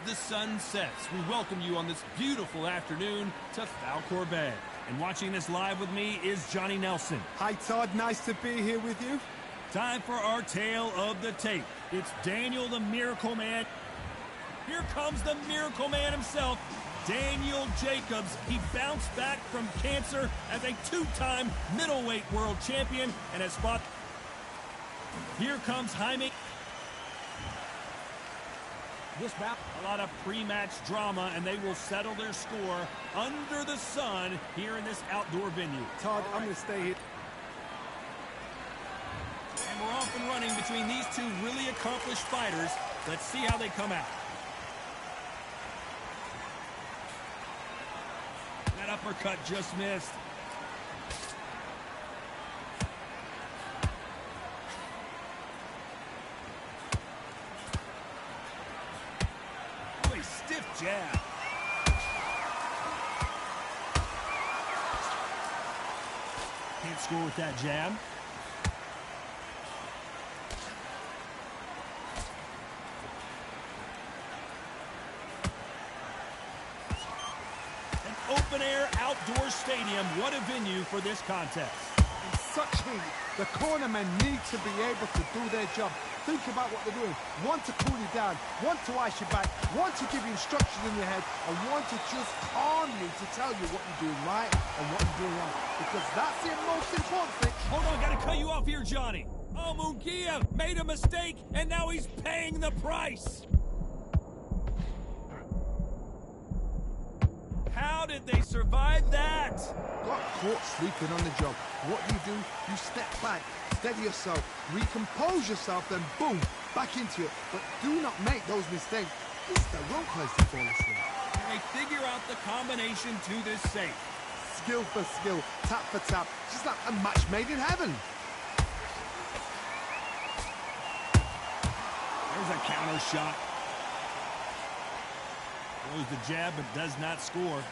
the sun sets, we welcome you on this beautiful afternoon to Falcor Bay. And watching this live with me is Johnny Nelson. Hi, Todd. Nice to be here with you. Time for our tale of the tape. It's Daniel the Miracle Man. Here comes the Miracle Man himself, Daniel Jacobs. He bounced back from cancer as a two-time middleweight world champion and has fought. Here comes Jaime. This bout, a lot of pre-match drama, and they will settle their score under the sun here in this outdoor venue. Todd, I'm going to stay here. And we're off and running between these two really accomplished fighters. Let's see how they come out. That uppercut just missed. Oh, a stiff jab. Can't score with that jab. Open-air outdoor stadium. What a venue for this contest. In such heat, the cornermen need to be able to do their job. Think about what they're doing. One to cool you down, one to ice you back, one to give you instructions in your head, and one to just calm you to tell you what you're doing right and what you're doing wrong. Because that's the most important thing. Hold on, gotta cut you off here, Johnny. Oh, Munguia made a mistake, and now he's paying the price. How did they survive that? Got caught sleeping on the job. What do? You step back, steady yourself, recompose yourself, then boom, back into it. But do not make those mistakes. This is the wrong place to fall asleep. They figure out the combination to this safe. Skill for skill, tap for tap, just like a match made in heaven. There's a counter shot. Throws the jab, but does not score.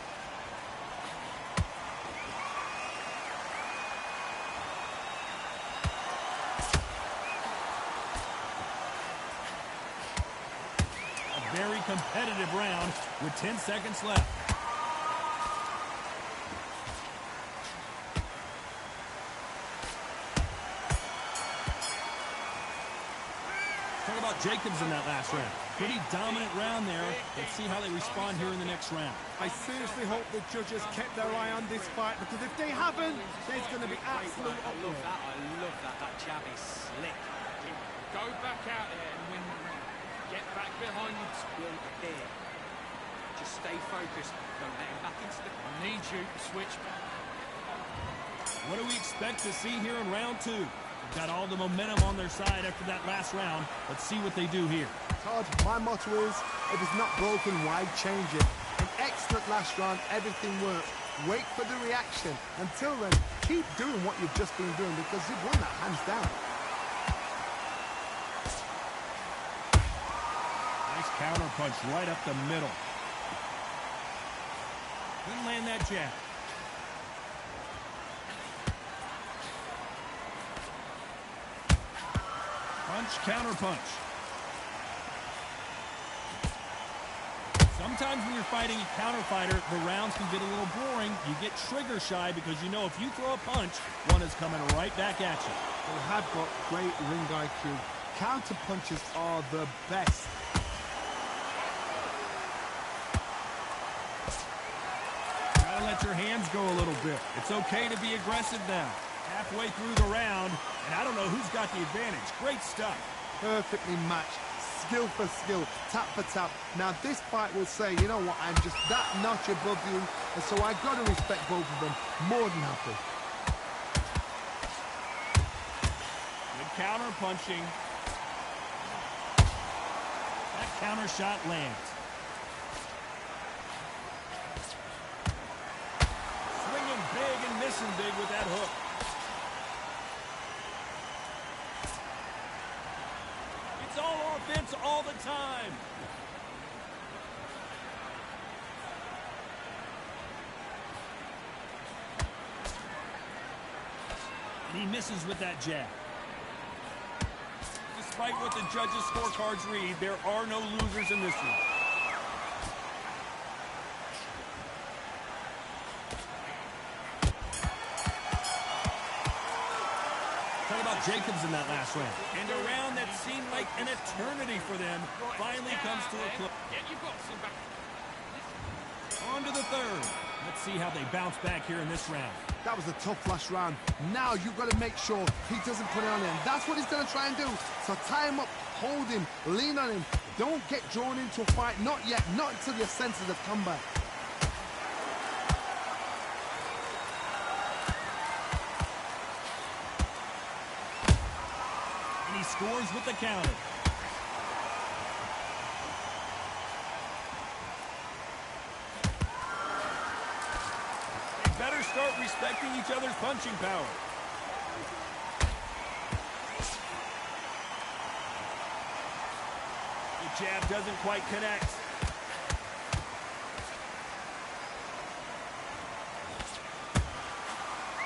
A very competitive round with 10 seconds left. Talk about Jacobs in that last round. Pretty dominant round there. Let's see how they respond here in the next round. I seriously hope the judges kept their eye on this fight, because if they haven't, there's going to be absolute uproar. I love that. That jab is slick. Go back out there and win the round. Get back behind you. Will appear. Just stay focused. Don't let him back into the... I need you to switch back. What do we expect to see here in round two? Got all the momentum on their side after that last round. Let's see what they do here. Todd, my motto is, if it's not broken, why change it? An excellent last round, everything worked. Wait for the reaction. Until then, keep doing what you've just been doing, because you've won that hands down. Nice counter punch right up the middle. Didn't land that jab. Punch, counter punch. Sometimes when you're fighting a counter fighter, the rounds can get a little boring. You get trigger shy because you know if you throw a punch, one is coming right back at you. They have got great ring IQ. Counter punches are the best. Gotta let your hands go a little bit. It's okay to be aggressive now. Halfway through the round, and I don't know who's got the advantage. Great stuff. Perfectly matched. Skill for skill, tap for tap. Now this fight will say, you know what, I'm just that notch above you, and so I got to respect both of them. More than happy. Good counter punching. That counter shot lands. Swinging big and missing big with that hook. It's all offense all the time. And he misses with that jab. Despite what the judges' scorecards read, there are no losers in this one. Talk about Jacobs in that last round. And a round that seemed like an eternity for them finally comes to a close. Get your boxing back. On to the third. Let's see how they bounce back here in this round. That was a tough last round. Now you've got to make sure he doesn't put it on him. That's what he's going to try and do. So tie him up, hold him, lean on him. Don't get drawn into a fight. Not yet. Not until your senses have come back. And he scores with the counter. Better start respecting each other's punching power. The jab doesn't quite connect.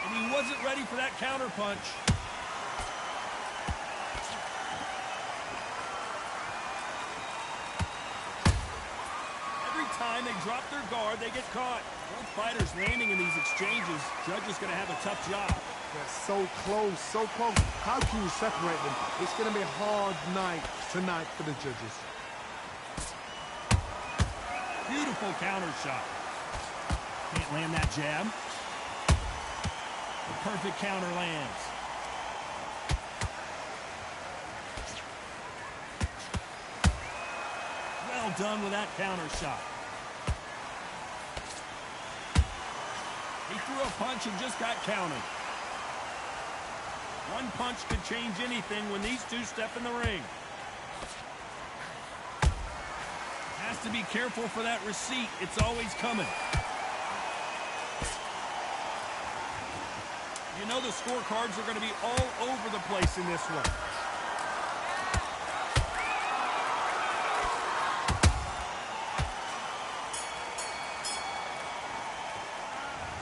And he wasn't ready for that counter punch. Every time they drop their guard, they get caught. Both fighters landing in these exchanges. Judge is going to have a tough job. They're so close, so close. How can you separate them? It's going to be a hard night tonight for the judges. Beautiful counter shot. Can't land that jab. The perfect counter lands. Well done with that counter shot. He threw a punch and just got countered. One punch could change anything when these two step in the ring. Has to be careful for that receipt. It's always coming. You know the scorecards are going to be all over the place in this one.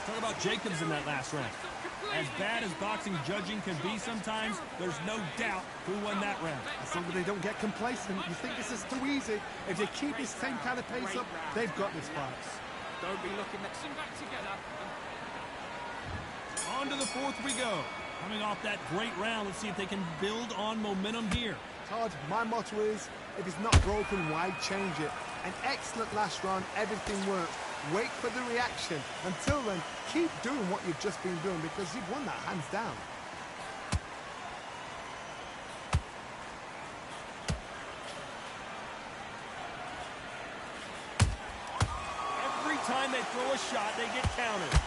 Talk about Jacobs in that last round. As bad as boxing judging can be sometimes, there's no doubt who won that round. As long as they don't get complacent, you think this is too easy. If they keep this same kind of pace up, they've got this fight. Don't be looking at them back together. On to the fourth we go. Coming off that great round, let's see if they can build on momentum here. Todd, my motto is, if it's not broken, why change it? An excellent last round, everything worked. Wait for the reaction. Until then, keep doing what you've just been doing because you've won that hands down. Every time they throw a shot, they get countered.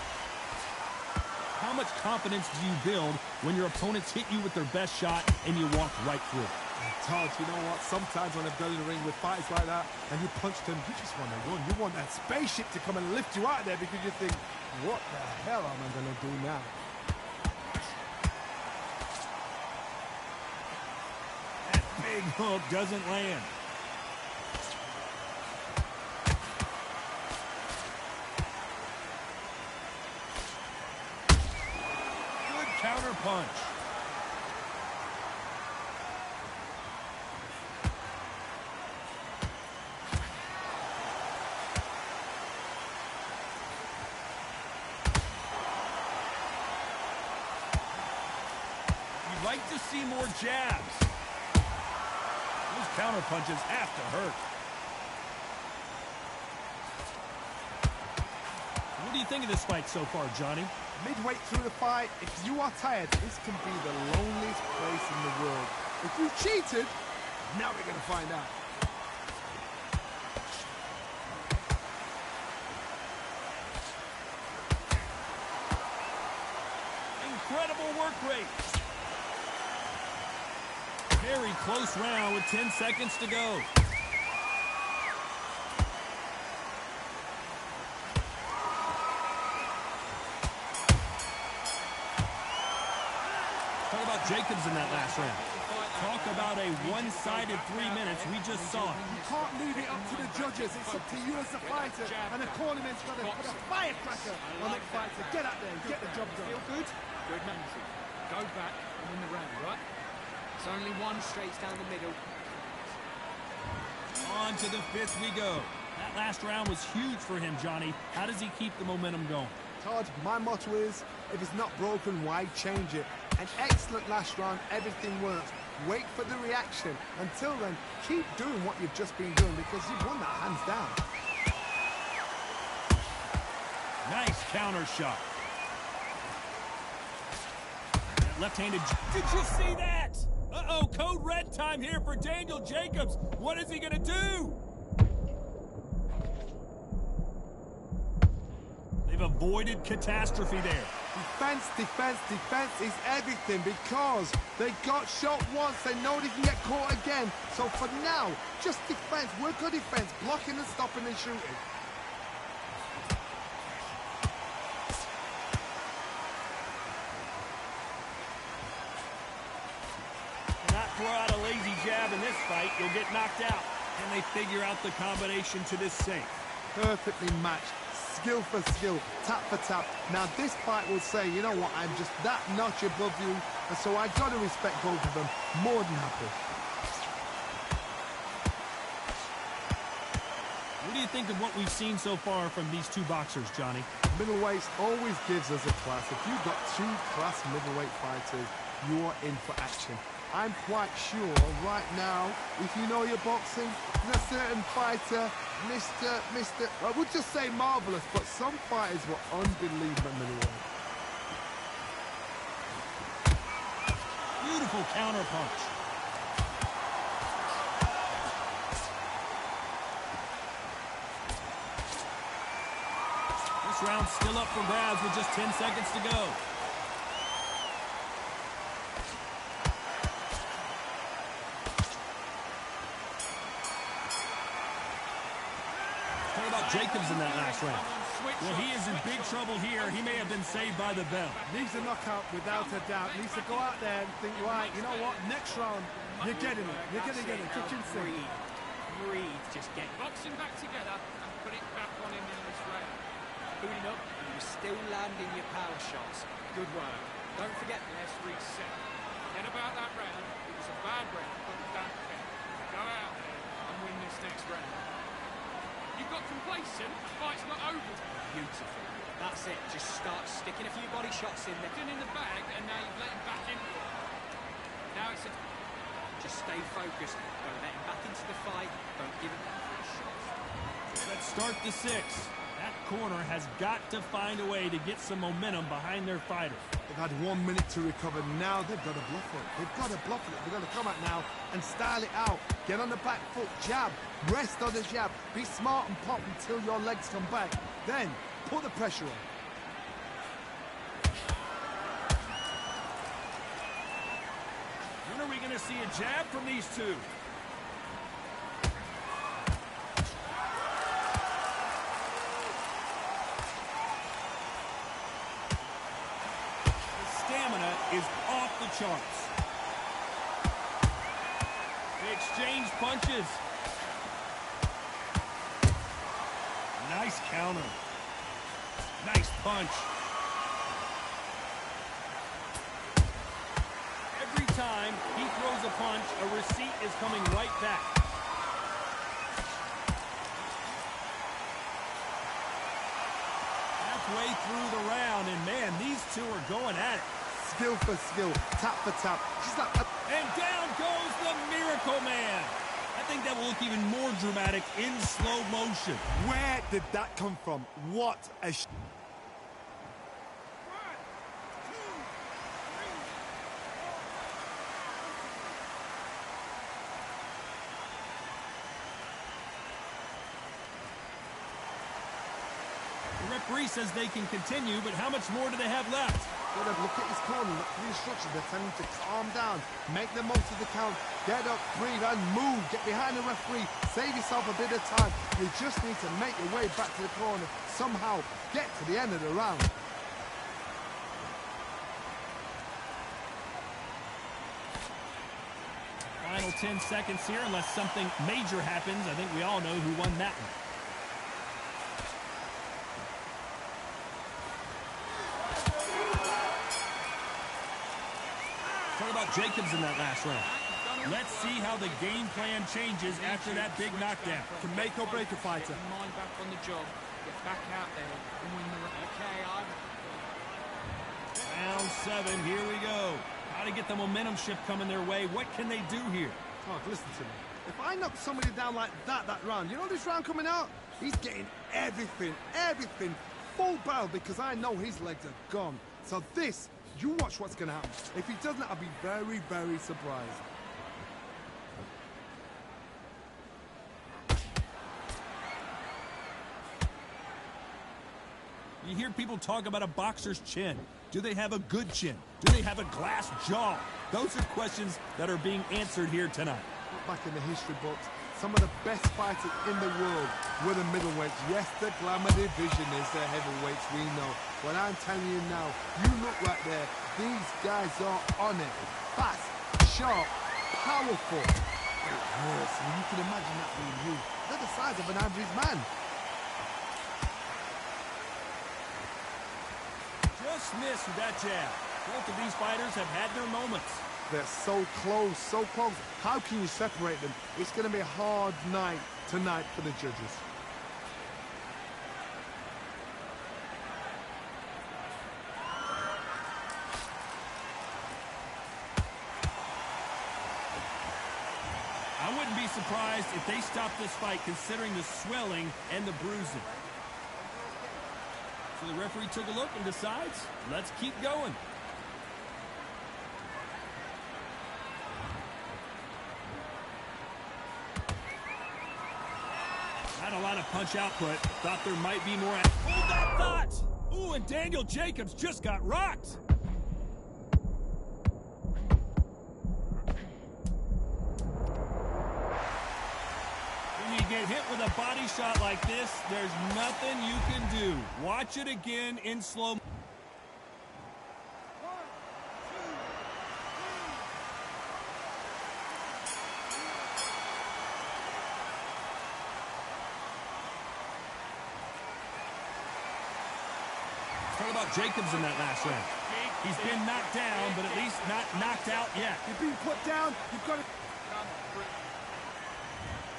How much confidence do you build when your opponents hit you with their best shot and you walk right through it? Todd, you know what? Sometimes when I've been in the ring with fighters like that and you punch them, you just want to run. You want that spaceship to come and lift you out there because you think, what the hell am I going to do now? That big hook doesn't land. Good counter punch. Like to see more jabs. Those counter punches have to hurt. What do you think of this fight so far, Johnny? Midway through the fight, if you are tired, this can be the loneliest place in the world. If you cheated, now we're going to find out. Incredible work rate. Very close round with 10 seconds to go. Talk about Jacobs in that last round. Talk about a one-sided 3 minutes. We just saw it. You can't leave it up to the judges. It's up to you as a fighter. And the cornerman's got to put a firecracker on that fighter. Get up there and get the job done. Feel good? Good mentally. Go back and win the round, right? It's only one straight down the middle. On to the fifth we go. That last round was huge for him, Johnny. How does he keep the momentum going? Todd, my motto is, If it's not broken, why change it? An excellent last round, everything works. Wait for the reaction. Until then, keep doing what you've just been doing because you've won that hands down. Nice counter shot. Left-handed. Did you see that? Uh-oh, code red time here for Daniel Jacobs. What is he going to do? They've avoided catastrophe there. Defense, defense, defense is everything because they got shot once. They know they can get caught again. So for now, just defense. Work on defense, blocking and stopping and shooting. Cannot throw out a lazy jab in this fight. You'll get knocked out. And they figure out the combination to this safe. Perfectly matched. Skill for skill, tap for tap. Now this fight will say, you know what, I'm just that notch above you, and so I've got to respect both of them. More than happy. What do you think of what we've seen so far from these two boxers, Johnny? Middleweights always gives us a class. If you've got two class middleweight fighters, you're in for action. I'm quite sure right now, if you know your boxing, there's a certain fighter, Mr. I would just say marvellous, but some fighters were unbelievable middleweight. Beautiful counter punch. This round's still up for grabs with just 10 seconds to go. Jacobs in that last round. Well, he is in big trouble here. He may have been saved by the bell. Needs a knockout without a doubt. Needs to go out there and think, right, you know what, next round, you're getting it. You're going to get it. Kitchen sink. Breathe. Just get boxing back together and put it back on him in this round. Booting up, and you're still landing your power shots. Good work. Don't forget, let's reset. Forget about that round. It was a bad round, but don't care. Go out there and win this next round. You got complacent, the fight's not over. Beautiful. That's it. Just start sticking a few body shots in there. In the bag, and now you've let him back into it. Now it's a... Just stay focused. Don't let him back into the fight. Don't give him that free shot. Let's start the 6. That corner has got to find a way to get some momentum behind their fighter. They've had 1 minute to recover. Now they've got to bluff it. They've got to bluff it. They've got to come out now and style it out. Get on the back foot, jab, rest on the jab. Be smart and pop until your legs come back. Then put the pressure on. When are we going to see a jab from these two? Is off the charts. They exchange punches. Nice counter. Nice punch. Every time he throws a punch, a receipt is coming right back. Halfway through the round, and man, these two are going at it. Skill for skill, tap for tap. Just like and down goes the Miracle Man. I think that will look even more dramatic in slow motion. Where did that come from? What a... The referee says they can continue, but how much more do they have left? Look at his corner, look at the instructions. They're telling him to calm down, make the most of the count, get up, breathe, and move. Get behind the referee, save yourself a bit of time. You just need to make your way back to the corner, somehow get to the end of the round. Final 10 seconds here, unless something major happens. I think we all know who won that one. Talk about Jacobs in that last round. Let's see how the game plan changes after that big knockdown. Can make or break a fighter. Get your mind back on the job. Get back out there and win the round. Okay, Round 7, here we go. How to get the momentum shift coming their way. What can they do here? Oh, listen to me. If I knock somebody down like that round, you know this round coming out? He's getting everything, full barrel, because I know his legs are gone. So this, you watch what's going to happen. If he doesn't, I'll be very, very surprised. You hear people talk about a boxer's chin. Do they have a good chin? Do they have a glass jaw? Those are questions that are being answered here tonight. Back in the history books, some of the best fighters in the world were the middleweights. Yes, the glamour division is the heavyweights, we know. But I'm telling you now, you look right there, these guys are on it. Fast, sharp, powerful. It hurts, and you can imagine that being you. They're the size of an average man. Just missed with that jab. Both of these fighters have had their moments. They're so close, so close. How can you separate them? It's going to be a hard night tonight for the judges. I wouldn't be surprised if they stopped this fight considering the swelling and the bruising. So the referee took a look and decides, let's keep going. Not a lot of punch output. Thought there might be more. Hold that thought! Ooh, and Daniel Jacobs just got rocked. When you get hit with a body shot like this, there's nothing you can do. Watch it again in slow. What about Jacobs in that last round? He's been knocked down, but at least not knocked out yet. You're being put down, you've got to...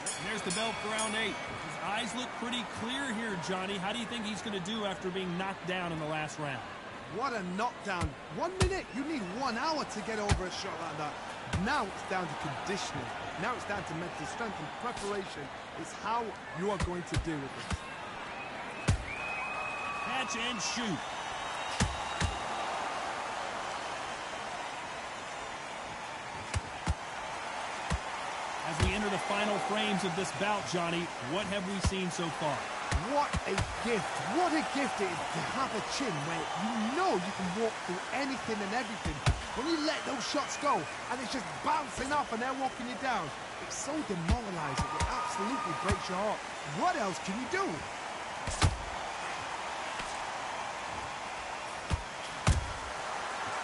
And there's the bell for round 8. His eyes look pretty clear here, Johnny. How do you think he's going to do after being knocked down in the last round? What a knockdown. 1 minute, you need 1 hour to get over a shot like that. Now it's down to conditioning. Now it's down to mental strength and preparation. It's how you are going to deal with this. Catch and shoot. As we enter the final frames of this bout, Johnny, what have we seen so far? What a gift. What a gift it is to have a chin where you know you can walk through anything and everything. When you let those shots go and it's just bouncing off and they're walking you down, it's so demoralizing. It absolutely breaks your heart. What else can you do?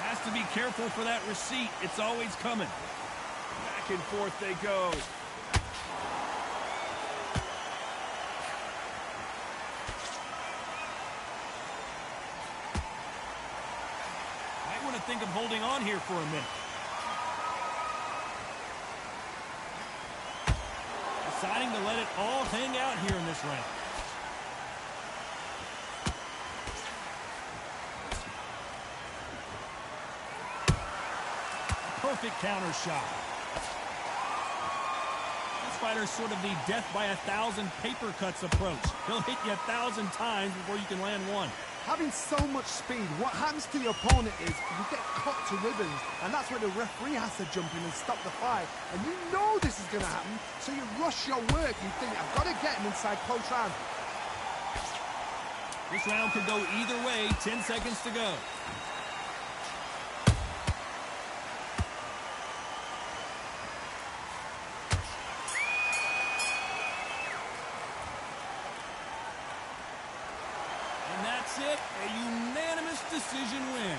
Has to be careful for that receipt. It's always coming. Back and forth they go. Might want to think of holding on here for a minute. Deciding to let it all hang out here in this round. Perfect counter shot. This fighter's sort of the death by 1,000 paper cuts approach. He'll hit you 1,000 times before you can land one. Having so much speed, what happens to your opponent is you get cut to ribbons, and that's where the referee has to jump in and stop the fight. And you know this is going to happen, so you rush your work. You think, I've got to get him inside close round. This round could go either way. 10 seconds to go. That's it, a unanimous decision win.